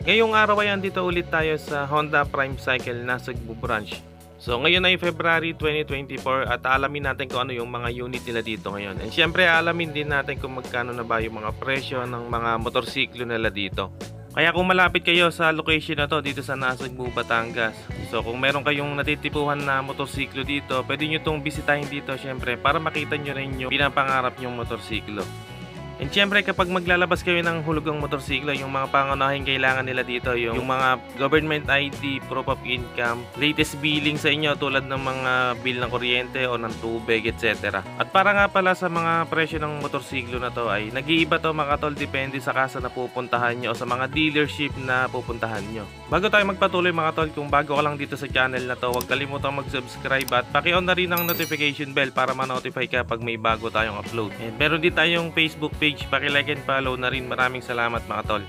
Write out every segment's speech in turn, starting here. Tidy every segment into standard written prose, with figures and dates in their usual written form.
Ngayong araw ay andito ulit tayo sa Honda Prime Cycle na Cebu branch. So ngayon ay February 2024 at alamin natin kung ano yung mga unit nila dito ngayon. And syempre alamin din natin kung magkano na ba yung mga presyo ng mga motorsiklo nila dito. Kaya kung malapit kayo sa location na to dito sa Nasugbu, Batangas. So kung meron kayong natitipuhan na motorsiklo dito, pwede nyo itong bisitahin dito syempre para makita nyo rin yung pinapangarap nyong motorsiklo. And syempre kapag maglalabas kayo ng hulugang motorsiklo, yung mga pangunahing kailangan nila dito yung mga government ID, proof of income, latest billing sa inyo tulad ng mga bill ng kuryente o ng tubig, etc. At para nga pala sa mga presyo ng motorsiklo na to ay nag-iiba to mga tol, depende sa kasa na pupuntahan nyo o sa mga dealership na pupuntahan nyo. Bago tayo magpatuloy mga tol, kung bago ka lang dito sa channel na to, huwag kalimutang mag-subscribe at paki-on na rin ang notification bell para ma-notify ka pag may bago tayong upload. And meron din tayong Facebook page, paki-like and follow na rin. Maraming salamat mga tol.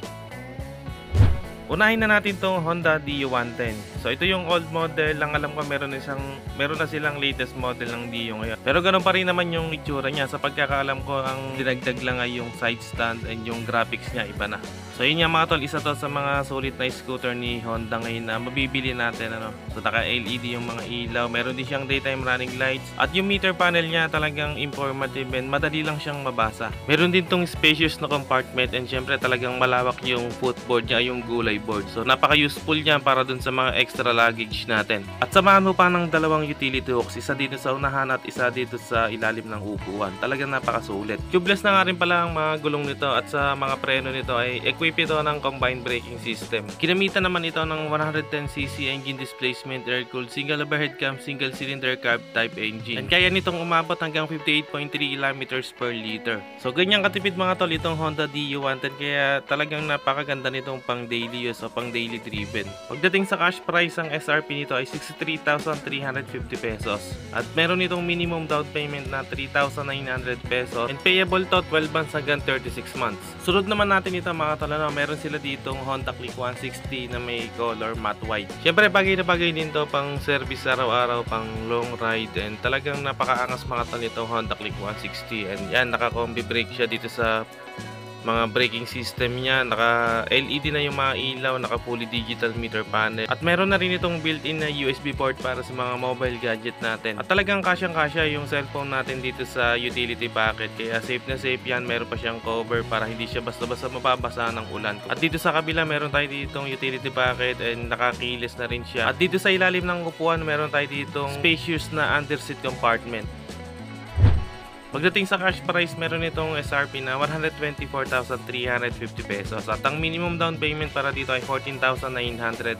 Unahin na natin tong Honda Dio110. So ito yung old model. Ang alam ko meron na silang latest model ng Dio ngayon. Pero ganoon pa rin naman yung itsura niya. Sa pagkakaalam ko, ang dinagdag lang ay yung side stand and yung graphics niya iba na. So yun nga mga tol, isa to sa mga sulit na scooter ni Honda ngayon na mabibili natin. So naka-LED yung mga ilaw. Meron din siyang daytime running lights. At yung meter panel niya talagang informative and madali lang siyang mabasa. Meron din tong spacious na compartment and syempre talagang malawak yung footboard niya, yung gulay board. So napaka-useful niya para dun sa mga extra luggage natin. At samahan mo pa ng dalawang utility hooks, isa dito sa unahan at isa dito sa ilalim ng upuan. Talagang napakasulit. Tubeless na nga rin pala ang mga gulong nito at sa mga preno nito ay equip ito ng combined braking system. Kinamitan naman ito ng 110cc engine displacement air-cooled single overhead cam single cylinder carb type engine. And kaya nitong umabot hanggang 58.3 km per liter. So ganyan katipid mga tol itong Honda Dio110 kaya talagang napakaganda nitong pang daily use o pang daily driven. Pagdating sa cash price, ang SRP nito ay 63,350 pesos. At meron itong minimum down payment na 3,900 pesos and payable to 12 months hanggang 36 months. Sunod naman natin ito mga tol, meron sila ditong Honda Click 160 na may color matte white. Syempre bagay na bagay din to pang service araw-araw, pang long ride and talagang napakaangas mga tol itong Honda Click 160 and yan naka-combi brake siya dito sa mga braking system niya, naka LED na yung mga ilaw, naka fully digital meter panel at meron na rin itong built-in na USB port para sa mga mobile gadget natin at talagang kasyang-kasya yung cellphone natin dito sa utility packet kaya safe na safe yan. Meron pa siyang cover para hindi siya basta-basta mababasa ng ulan at dito sa kabila meron tayo ditong utility packet and nakakilis na rin siya at dito sa ilalim ng upuan meron tayo ditong spacious na underseat compartment. Pagdating sa cash price, meron itong SRP na 124,350 pesos at ang minimum down payment para dito ay 14,900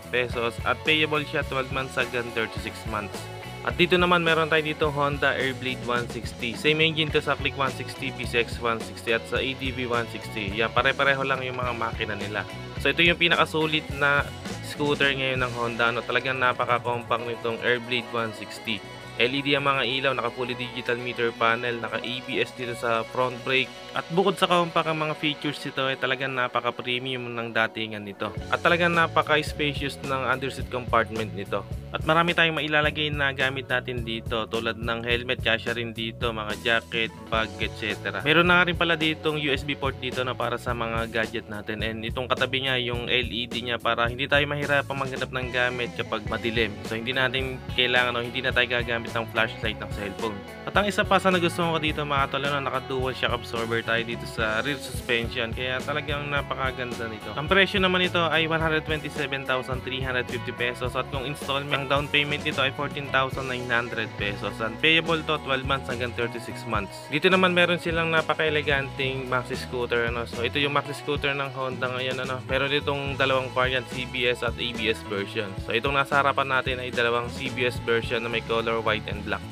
pesos at payable siya 12 months hanggang 36 months. At dito naman meron tayo dito Honda Airblade 160. Same engine to sa Click 160, PCX 160 at sa ADV 160. Yan, pare-pareho lang yung mga makina nila. So ito yung pinakasulit na scooter ngayon ng Honda. Talagang napaka-compact nitong Airblade 160. LED ang mga ilaw, naka fully digital meter panel, naka ABS dito sa front brake at bukod sa compact ang mga features nito ay talagang napaka-premium ng datingan nito at talagang napaka-spacious ng underseat compartment nito at marami tayong mailalagay na gamit natin dito tulad ng helmet, kasya rin dito, mga jacket, bag, etc. Meron na nga rin pala ditong USB port dito na para sa mga gadget natin and itong katabi niya yung LED niya para hindi tayo mahirapang maghanap ng gamit kapag madilim. So hindi natin kailangan o hindi na tayo gagamit ng flashlight ng cellphone. At ang isa pa sa nagustuhan ko dito mga tol, naka dual shock absorber tayo dito sa rear suspension kaya talagang napakaganda nito. Ang presyo naman nito ay 127,350 pesos at kung installment ang down payment nito ay 14,900 pesos and payable to 12 months hanggang 36 months. Dito naman meron silang napaka-eleganting maxi scooter So ito yung maxi scooter ng Honda ngayon Meron ditong dalawang variant, CBS at ABS version. So itong nasa harapan natin ay dalawang CBS version na may color white and black.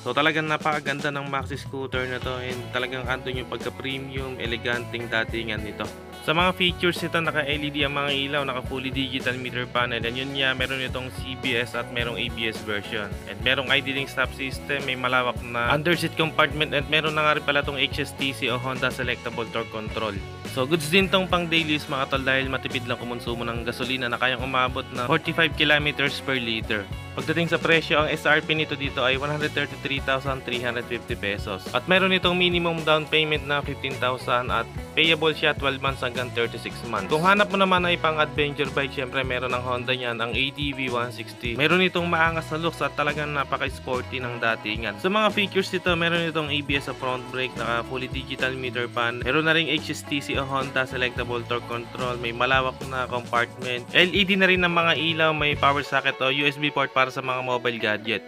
So talagang napakaganda ng maxi scooter na to and talagang andun yung pagka-premium, eleganting datingan nito. Sa mga features nito, naka-LED ang mga ilaw, naka fully digital meter panel and yun niya, meron itong CBS at merong ABS version and merong idling stop system, may malawak na underseat compartment at meron na nga rin pala itong HSTC o Honda Selectable Torque Control. So goods din tong pang daily use mga tol dahil matipid lang kumonsumo ng gasolina na kayang umabot na 45 km per liter. Pagdating sa presyo, ang SRP nito dito ay 133,350 pesos. At meron itong minimum down payment na 15,000 at payable siya 12 months hanggang hanggang 36 months. Kung hanap mo naman ay pang adventure bike, syempre meron ng Honda niyan, ang ADV 160. Meron itong maangas na looks at talagang napaka-sporty ng datingan. Sa mga features nito, meron itong ABS sa front brake, naka fully digital meter pan, meron na ring HSTC o Honda selectable torque control, may malawak na compartment, LED na rin ng mga ilaw, may power socket o USB port para sa mga mobile gadget.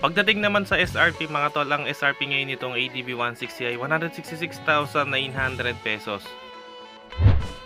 Pagdating naman sa SRP mga tol, ang SRP ngayon nitong ADV 160 ay 166,900 pesos.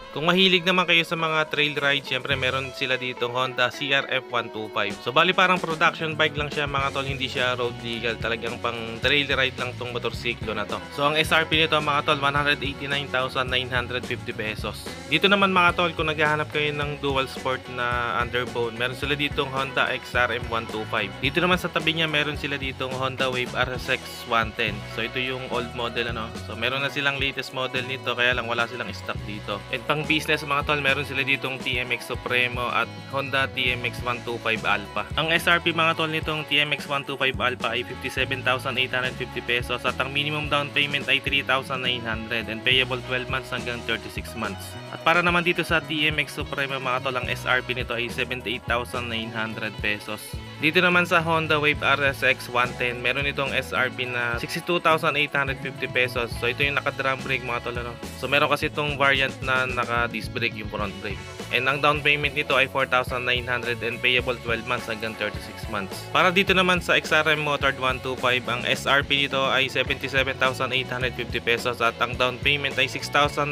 Kung mahilig naman kayo sa mga trail ride, syempre meron sila dito Honda CRF 125. So bali parang production bike lang siya mga tol, hindi siya road legal, talagang pang trail ride lang tong motorsiklo na to. So ang SRP nito mga tol, 189,950 pesos. Dito naman mga tol, kung naghahanap kayo ng dual sport na underbone, meron sila ditong Honda XRM 125. Dito naman sa tabi niya, meron sila ditong Honda Wave RSX 110. So ito yung old model ano. So meron na silang latest model nito, kaya lang wala silang stock dito. And pang business mga tol, meron sila ditong TMX Supremo at Honda TMX 125 Alpha. Ang SRP mga tol nitong TMX 125 Alpha ay 57,850 pesos at ang minimum down payment ay 3,900 and payable 12 months hanggang 36 months. At para naman dito sa TMX Supremo mga tol, ang SRP nito ay 78,900 pesos. Dito naman sa Honda Wave RSX 110, meron itong SRP na 62,850 pesos. So ito yung naka-drum brake mga tol ano. So meron kasi itong variant na naka-disc brake yung front brake. And ang down payment nito ay 4,900 and payable 12 months hanggang 36 months. Para dito naman sa XRM Motard 125, ang SRP nito ay 77,850 pesos at ang down payment ay 6,900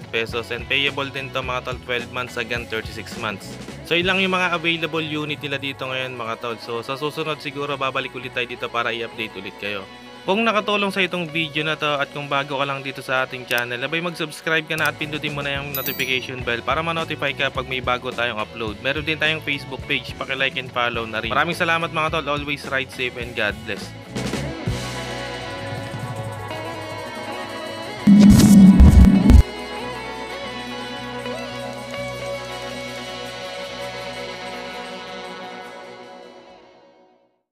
pesos and payable din to mga tol 12 months hanggang 36 months. So ilang yung mga available unit nila dito ngayon mga tol. So sa susunod siguro babalik ulit tayo dito para i-update ulit kayo. Kung nakatulong sa itong video na to at kung bago ka lang dito sa ating channel, abay mag-subscribe ka na at pindutin mo na yung notification bell para ma-notify ka pag may bago tayong upload. Meron din tayong Facebook page, paki-like and follow na rin. Maraming salamat mga tol, always ride safe and God bless.